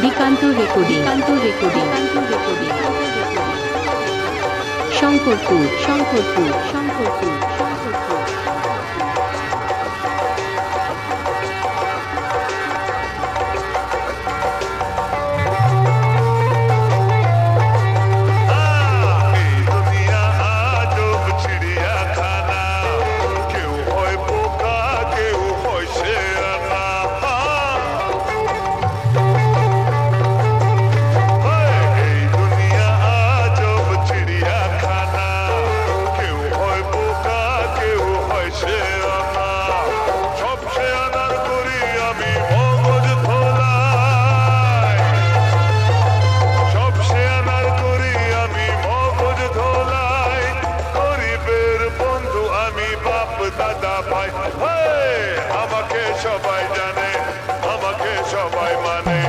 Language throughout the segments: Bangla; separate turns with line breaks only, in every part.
দিকান্ত রেকর্ডিং শঙ্করপুর
দাদা ভাই আমাকে সবাই জানে, আমাকে সবাই মানে,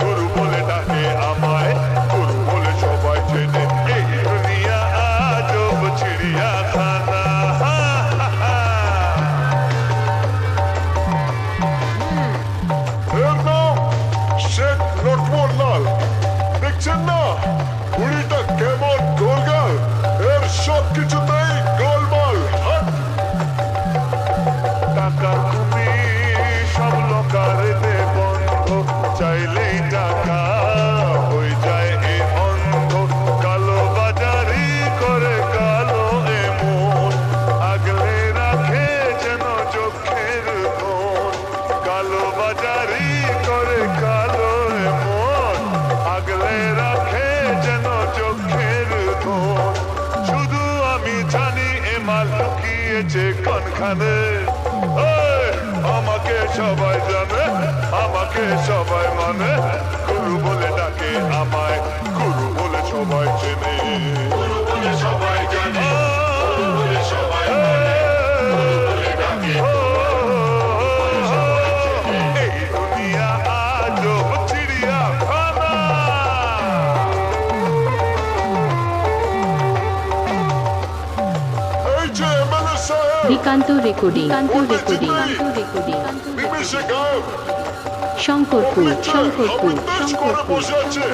গুরু বলে ডাকে আমায়, গুরু বলে সবাই চেনে। এই দুনিয়া আজব চিড়িয়াখানা। এর নাম শেখ লক্ষ্মণলাল। দেখছেন না বুড়িটা কেমন গোলগাল, এর সব কিছুতেই গোলমাল। টাকার তুমি সব লোকার দে বন্ধ, চাইলেই টাকা হয়ে যায় এ অন্ধ। কালো বাজারি করে কালো এমন, আগলে রাখে যেন চোখের কোণ। কালো বাজারি করে কালো এমন, আগলে রাখে যেন চোখের কোণ। শুধু আমি জানি এ মাল লুকিয়েছে কোনখানে। আমাকে সবাই জানে, আমাকে সবাই মানে, গুরু বলে ডাকে আমায়, গুরু বলে সবাই চেনে। গুরু বলে সবাই জানে, গুরু বলে সবাই মানে, গুরু বলে ডাকে এই দুনিয়া আজব চিড়িয়াখানা। এই যে এমএলএ সাহেব,
দিকান্ত রেকর্ডিং
বিবেশে গায়ব
শঙ্করপুর
বসে আছে।